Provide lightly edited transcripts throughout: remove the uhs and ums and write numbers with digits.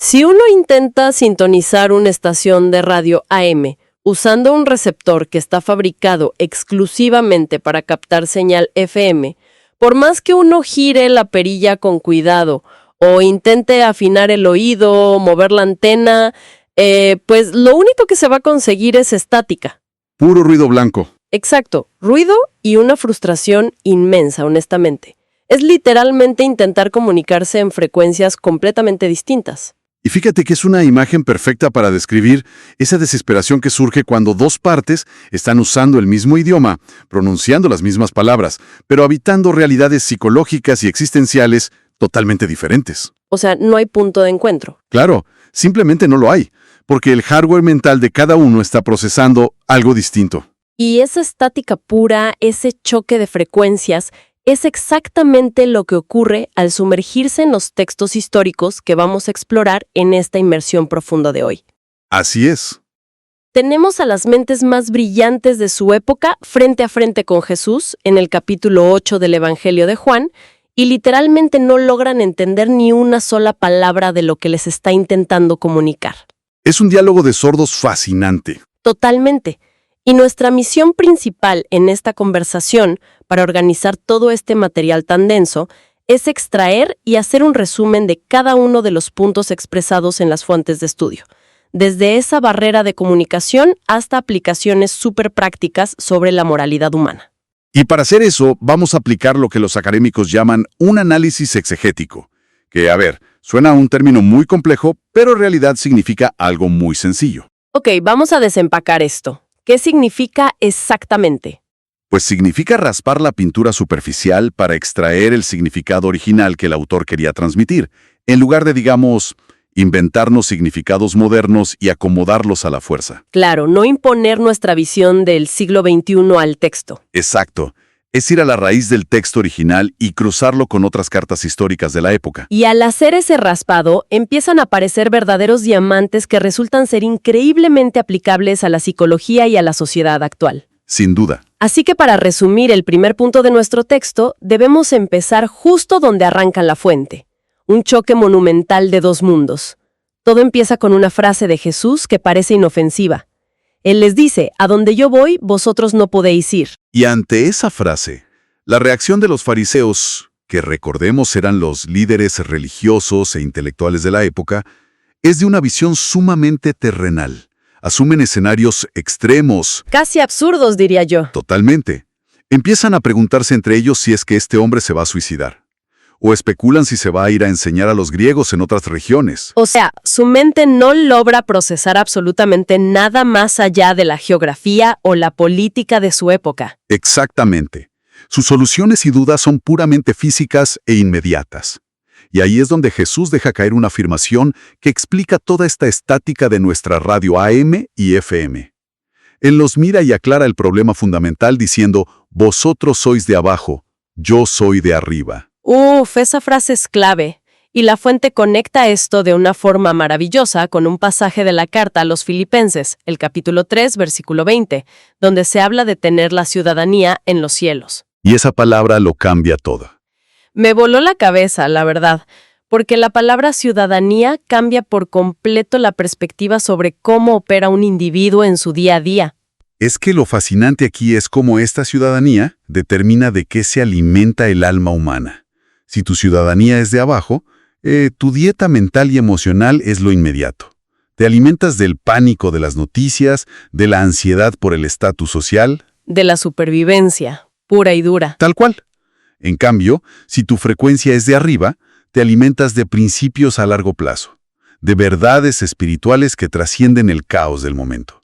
Si uno intenta sintonizar una estación de radio AM usando un receptor que está fabricado exclusivamente para captar señal FM, por más que uno gire la perilla con cuidado o intente afinar el oído, mover la antena, pues lo único que se va a conseguir es estática. Puro ruido blanco. Exacto, ruido y una frustración inmensa, honestamente. Es literalmente intentar comunicarse en frecuencias completamente distintas. Y fíjate que es una imagen perfecta para describir esa desesperación que surge cuando dos partes están usando el mismo idioma, pronunciando las mismas palabras, pero habitando realidades psicológicas y existenciales totalmente diferentes. O sea, no hay punto de encuentro. Claro, simplemente no lo hay, porque el hardware mental de cada uno está procesando algo distinto. Y esa estática pura, ese choque de frecuencias, es exactamente lo que ocurre al sumergirse en los textos históricos que vamos a explorar en esta inmersión profunda de hoy. Así es. Tenemos a las mentes más brillantes de su época frente a frente con Jesús en el capítulo 8 del Evangelio de Juan y literalmente no logran entender ni una sola palabra de lo que les está intentando comunicar. Es un diálogo de sordos fascinante. Totalmente. Y nuestra misión principal en esta conversación, para organizar todo este material tan denso, es extraer y hacer un resumen de cada uno de los puntos expresados en las fuentes de estudio, desde esa barrera de comunicación hasta aplicaciones súper prácticas sobre la moralidad humana. Y para hacer eso, vamos a aplicar lo que los académicos llaman un análisis exegético, que, suena a un término muy complejo, pero en realidad significa algo muy sencillo. Ok, vamos a desempacar esto. ¿Qué significa exactamente? Pues significa raspar la pintura superficial para extraer el significado original que el autor quería transmitir, en lugar de, digamos, inventarnos significados modernos y acomodarlos a la fuerza. Claro, no imponer nuestra visión del siglo XXI al texto. Exacto. Es ir a la raíz del texto original y cruzarlo con otras cartas históricas de la época. Y al hacer ese raspado, empiezan a aparecer verdaderos diamantes que resultan ser increíblemente aplicables a la psicología y a la sociedad actual. Sin duda. Así que para resumir el primer punto de nuestro texto, debemos empezar justo donde arranca la fuente. Un choque monumental de dos mundos. Todo empieza con una frase de Jesús que parece inofensiva. Él les dice, a donde yo voy, vosotros no podéis ir. Y ante esa frase, la reacción de los fariseos, que recordemos eran los líderes religiosos e intelectuales de la época, es de una visión sumamente terrenal. Asumen escenarios extremos. Casi absurdos, diría yo. Totalmente. Empiezan a preguntarse entre ellos si es que este hombre se va a suicidar. O especulan si se va a ir a enseñar a los griegos en otras regiones. O sea, su mente no logra procesar absolutamente nada más allá de la geografía o la política de su época. Exactamente. Sus soluciones y dudas son puramente físicas e inmediatas. Y ahí es donde Jesús deja caer una afirmación que explica toda esta estática de nuestra radio AM y FM. Él los mira y aclara el problema fundamental diciendo, vosotros sois de abajo, yo soy de arriba. Esa frase es clave. Y la fuente conecta esto de una forma maravillosa con un pasaje de la carta a los Filipenses, el capítulo 3, versículo 20, donde se habla de tener la ciudadanía en los cielos. Y esa palabra lo cambia todo. Me voló la cabeza, la verdad, porque la palabra ciudadanía cambia por completo la perspectiva sobre cómo opera un individuo en su día a día. Es que lo fascinante aquí es cómo esta ciudadanía determina de qué se alimenta el alma humana. Si tu ciudadanía es de abajo, tu dieta mental y emocional es lo inmediato. Te alimentas del pánico de las noticias, de la ansiedad por el estatus social. De la supervivencia, pura y dura. Tal cual. En cambio, si tu frecuencia es de arriba, te alimentas de principios a largo plazo, de verdades espirituales que trascienden el caos del momento.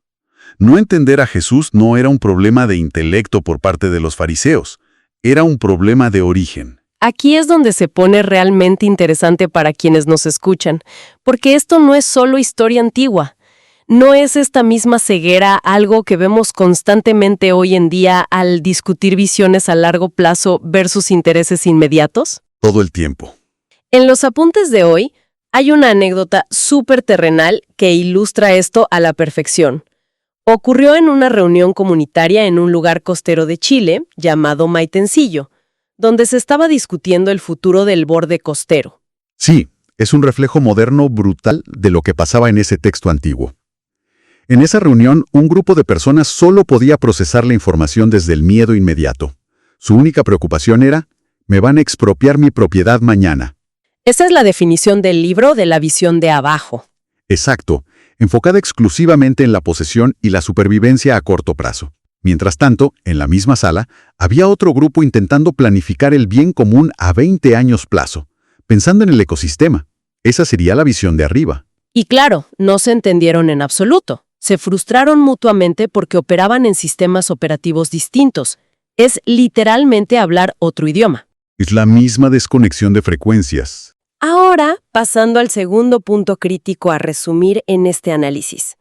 No entender a Jesús no era un problema de intelecto por parte de los fariseos, era un problema de origen. Aquí es donde se pone realmente interesante para quienes nos escuchan, porque esto no es solo historia antigua. ¿No es esta misma ceguera algo que vemos constantemente hoy en día al discutir visiones a largo plazo versus intereses inmediatos? Todo el tiempo. En los apuntes de hoy hay una anécdota súper terrenal que ilustra esto a la perfección. Ocurrió en una reunión comunitaria en un lugar costero de Chile llamado Maitencillo, donde se estaba discutiendo el futuro del borde costero. Sí, Es un reflejo moderno brutal de lo que pasaba en ese texto antiguo. En esa reunión, un grupo de personas solo podía procesar la información desde el miedo inmediato. Su única preocupación era, me van a expropiar mi propiedad mañana. Esa es la definición del libro de la visión de abajo. Exacto, enfocada exclusivamente en la posesión y la supervivencia a corto plazo. Mientras tanto, en la misma sala, había otro grupo intentando planificar el bien común a 20 años plazo, pensando en el ecosistema. Esa sería la visión de arriba. Y claro, no se entendieron en absoluto. Se frustraron mutuamente porque operaban en sistemas operativos distintos. Es literalmente hablar otro idioma. Es la misma desconexión de frecuencias. Ahora, pasando al segundo punto crítico a resumir en este análisis.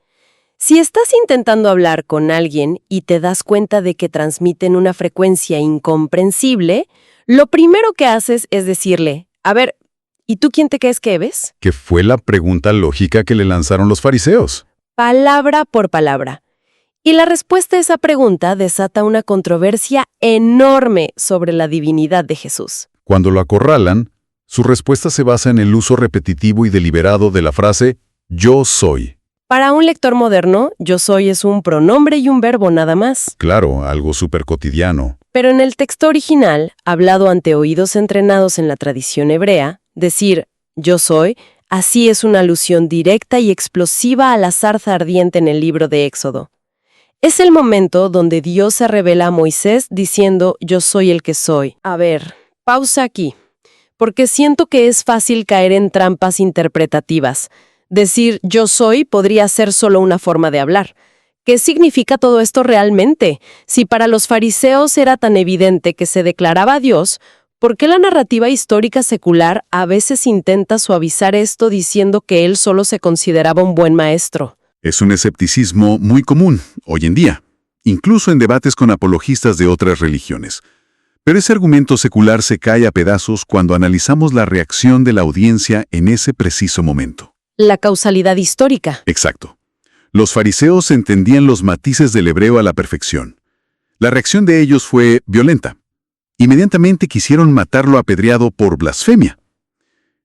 Si estás intentando hablar con alguien y te das cuenta de que transmiten una frecuencia incomprensible, lo primero que haces es decirle, a ver, ¿y tú quién te crees que eres? Que fue la pregunta lógica que le lanzaron los fariseos. Palabra por palabra. Y la respuesta a esa pregunta desata una controversia enorme sobre la divinidad de Jesús. Cuando lo acorralan, su respuesta se basa en el uso repetitivo y deliberado de la frase «yo soy». Para un lector moderno, yo soy es un pronombre y un verbo nada más. Claro, algo súper cotidiano. Pero en el texto original, hablado ante oídos entrenados en la tradición hebrea, decir yo soy, así es una alusión directa y explosiva a la zarza ardiente en el libro de Éxodo. Es el momento donde Dios se revela a Moisés diciendo yo soy el que soy. A ver, pausa aquí, porque siento que es fácil caer en trampas interpretativas. Decir yo soy podría ser solo una forma de hablar. ¿Qué significa todo esto realmente? Si para los fariseos era tan evidente que se declaraba a Dios, ¿por qué la narrativa histórica secular a veces intenta suavizar esto diciendo que él solo se consideraba un buen maestro? Es un escepticismo muy común hoy en día, incluso en debates con apologistas de otras religiones. Pero ese argumento secular se cae a pedazos cuando analizamos la reacción de la audiencia en ese preciso momento. La causalidad histórica. Exacto. Los fariseos entendían los matices del hebreo a la perfección. La reacción de ellos fue violenta. Inmediatamente quisieron matarlo apedreado por blasfemia.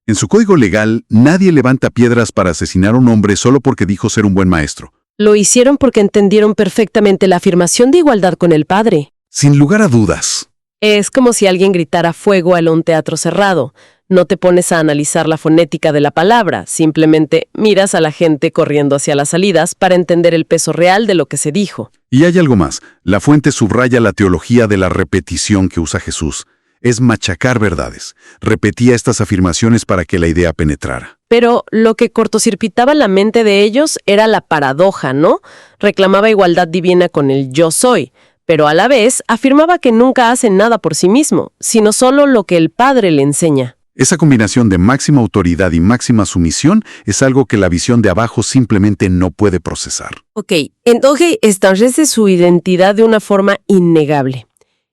En su código legal, nadie levanta piedras para asesinar a un hombre solo porque dijo ser un buen maestro. Lo hicieron porque entendieron perfectamente la afirmación de igualdad con el Padre. Sin lugar a dudas. Es como si alguien gritara fuego en un teatro cerrado. No te pones a analizar la fonética de la palabra, simplemente miras a la gente corriendo hacia las salidas para entender el peso real de lo que se dijo. Y hay algo más. La fuente subraya la teología de la repetición que usa Jesús. Es machacar verdades. Repetía estas afirmaciones para que la idea penetrara. Pero lo que cortocircuitaba la mente de ellos era la paradoja, ¿no? Reclamaba igualdad divina con el yo soy, pero a la vez afirmaba que nunca hace nada por sí mismo, sino solo lo que el Padre le enseña. Esa combinación de máxima autoridad y máxima sumisión es algo que la visión de abajo simplemente no puede procesar. Ok, entonces establece su identidad de una forma innegable.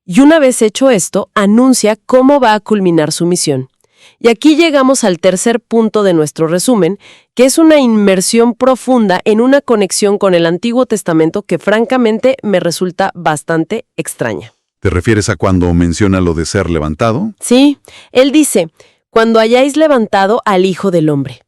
Y una vez hecho esto, anuncia cómo va a culminar su misión. Y aquí llegamos al tercer punto de nuestro resumen, que es una inmersión profunda en una conexión con el Antiguo Testamento que francamente me resulta bastante extraña. ¿Te refieres a cuando menciona lo de ser levantado? Sí, él dice, cuando hayáis levantado al Hijo del Hombre.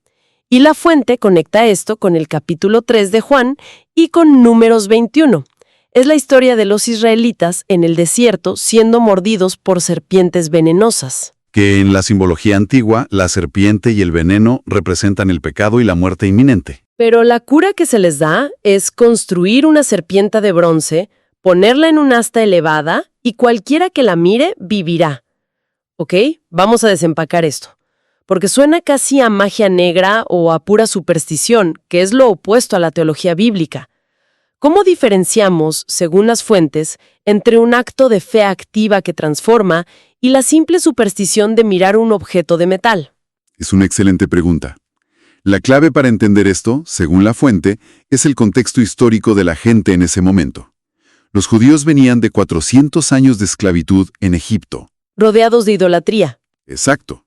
Y la fuente conecta esto con el capítulo 3 de Juan y con Números 21. Es la historia de los israelitas en el desierto siendo mordidos por serpientes venenosas. Que en la simbología antigua, la serpiente y el veneno representan el pecado y la muerte inminente. Pero la cura que se les da es construir una serpiente de bronce, ponerla en un asta elevada y cualquiera que la mire vivirá. ¿Ok? Vamos a desempacar esto. Porque suena casi a magia negra o a pura superstición, que es lo opuesto a la teología bíblica. ¿Cómo diferenciamos, según las fuentes, entre un acto de fe activa que transforma y la simple superstición de mirar un objeto de metal? Es una excelente pregunta. La clave para entender esto, según la fuente, es el contexto histórico de la gente en ese momento. Los judíos venían de 400 años de esclavitud en Egipto. Rodeados de idolatría. Exacto.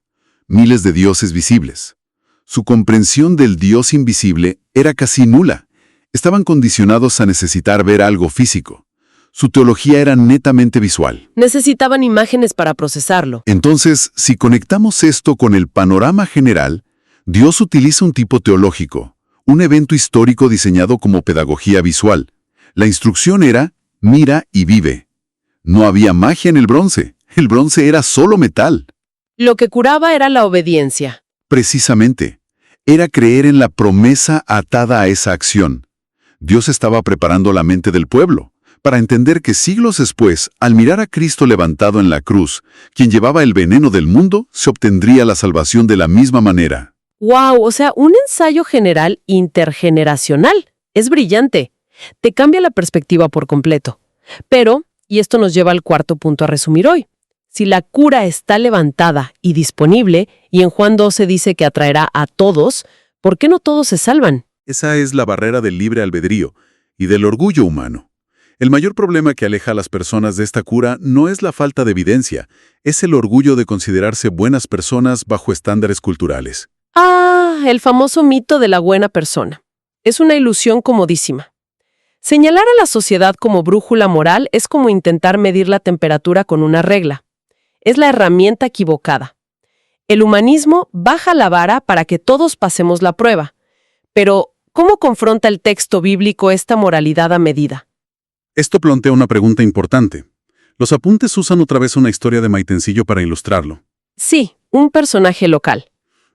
Miles de dioses visibles. Su comprensión del Dios invisible era casi nula. Estaban condicionados a necesitar ver algo físico. Su teología era netamente visual. Necesitaban imágenes para procesarlo. Entonces, si conectamos esto con el panorama general, Dios utiliza un tipo teológico, un evento histórico diseñado como pedagogía visual. La instrucción era, mira y vive. No había magia en el bronce era solo metal. Lo que curaba era la obediencia. Precisamente, era creer en la promesa atada a esa acción. Dios estaba preparando la mente del pueblo para entender que siglos después, al mirar a Cristo levantado en la cruz, quien llevaba el veneno del mundo, se obtendría la salvación de la misma manera. ¡Wow! O sea, un ensayo general intergeneracional. Es brillante. Te cambia la perspectiva por completo. Pero, y esto nos lleva al cuarto punto a resumir hoy. Si la cura está levantada y disponible, y en Juan 12 dice que atraerá a todos, ¿por qué no todos se salvan? Esa es la barrera del libre albedrío y del orgullo humano. El mayor problema que aleja a las personas de esta cura no es la falta de evidencia, es el orgullo de considerarse buenas personas bajo estándares culturales. Ah, el famoso mito de la buena persona. Es una ilusión comodísima. Señalar a la sociedad como brújula moral es como intentar medir la temperatura con una regla. Es la herramienta equivocada. El humanismo baja la vara para que todos pasemos la prueba. Pero, ¿cómo confronta el texto bíblico esta moralidad a medida? Esto plantea una pregunta importante. Los apuntes usan otra vez una historia de Maitencillo para ilustrarlo. Sí, un personaje local.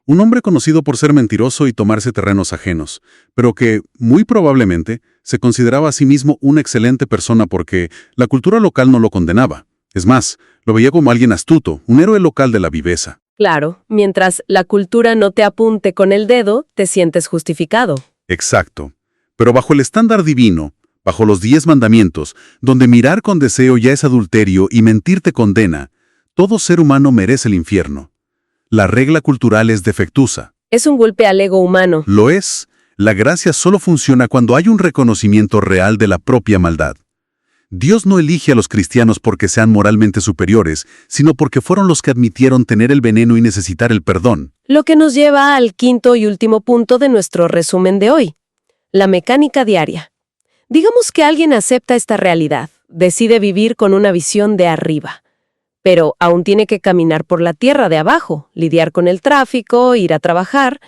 Un hombre conocido por ser mentiroso y tomarse terrenos ajenos, pero que, muy probablemente, se consideraba a sí mismo una excelente persona porque la cultura local no lo condenaba. Es más, lo veía como alguien astuto, un héroe local de la viveza. Claro, mientras la cultura no te apunte con el dedo, te sientes justificado. Exacto. Pero bajo el estándar divino, bajo los 10 mandamientos, donde mirar con deseo ya es adulterio y mentir te condena, todo ser humano merece el infierno. La regla cultural es defectuosa. Es un golpe al ego humano. Lo es. La gracia solo funciona cuando hay un reconocimiento real de la propia maldad. Dios no elige a los cristianos porque sean moralmente superiores, sino porque fueron los que admitieron tener el veneno y necesitar el perdón. Lo que nos lleva al quinto y último punto de nuestro resumen de hoy. La mecánica diaria. Digamos que alguien acepta esta realidad, decide vivir con una visión de arriba. Pero aún tiene que caminar por la tierra de abajo, lidiar con el tráfico, ir a trabajar.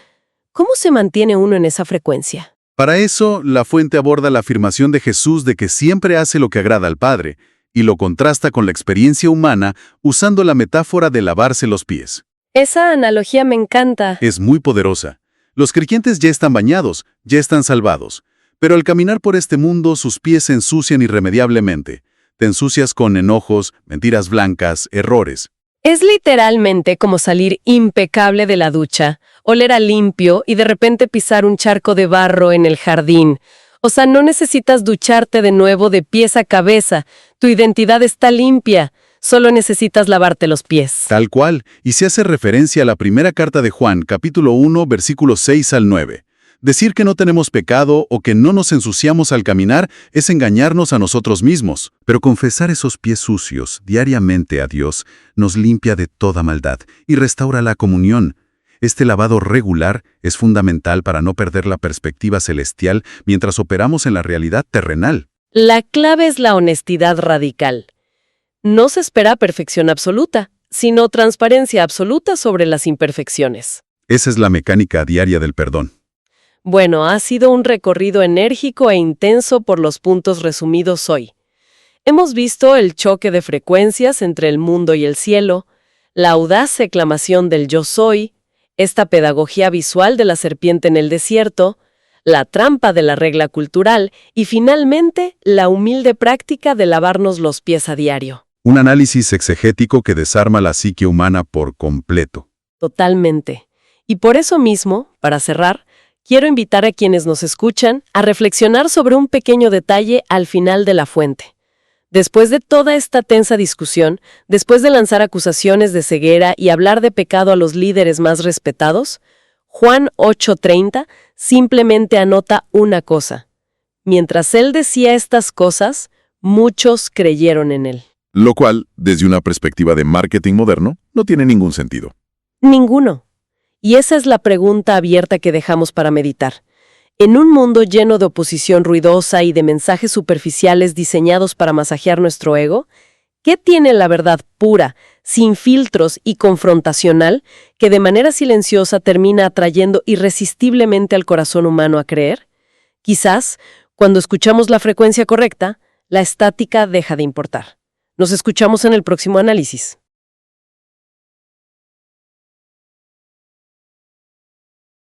¿Cómo se mantiene uno en esa frecuencia? Para eso, la fuente aborda la afirmación de Jesús de que siempre hace lo que agrada al Padre, y lo contrasta con la experiencia humana usando la metáfora de lavarse los pies. Esa analogía me encanta. Es muy poderosa. Los creyentes ya están bañados, ya están salvados, pero al caminar por este mundo sus pies se ensucian irremediablemente. Te ensucias con enojos, mentiras blancas, errores. Es literalmente como salir impecable de la ducha, oler a limpio y de repente pisar un charco de barro en el jardín. O sea, no necesitas ducharte de nuevo de pies a cabeza. Tu identidad está limpia. Solo necesitas lavarte los pies. Tal cual, y se hace referencia a la primera carta de Juan, capítulo 1, versículos 6 al 9. Decir que no tenemos pecado o que no nos ensuciamos al caminar es engañarnos a nosotros mismos. Pero confesar esos pies sucios diariamente a Dios nos limpia de toda maldad y restaura la comunión. Este lavado regular es fundamental para no perder la perspectiva celestial mientras operamos en la realidad terrenal. La clave es la honestidad radical. No se espera perfección absoluta, sino transparencia absoluta sobre las imperfecciones. Esa es la mecánica diaria del perdón. Bueno, ha sido un recorrido enérgico e intenso por los puntos resumidos hoy. Hemos visto el choque de frecuencias entre el mundo y el cielo, la audaz exclamación del yo soy, esta pedagogía visual de la serpiente en el desierto, la trampa de la regla cultural y finalmente la humilde práctica de lavarnos los pies a diario. Un análisis exegético que desarma la psique humana por completo. Totalmente. Y por eso mismo, para cerrar, quiero invitar a quienes nos escuchan a reflexionar sobre un pequeño detalle al final de la fuente. Después de toda esta tensa discusión, después de lanzar acusaciones de ceguera y hablar de pecado a los líderes más respetados, Juan 8:30 simplemente anota una cosa. Mientras él decía estas cosas, muchos creyeron en él. Lo cual, desde una perspectiva de marketing moderno, no tiene ningún sentido. Ninguno. Y esa es la pregunta abierta que dejamos para meditar. En un mundo lleno de oposición ruidosa y de mensajes superficiales diseñados para masajear nuestro ego, ¿Qué tiene la verdad pura, sin filtros y confrontacional, que de manera silenciosa termina atrayendo irresistiblemente al corazón humano a creer? Quizás, cuando escuchamos la frecuencia correcta, la estática deja de importar. Nos escuchamos en el próximo análisis.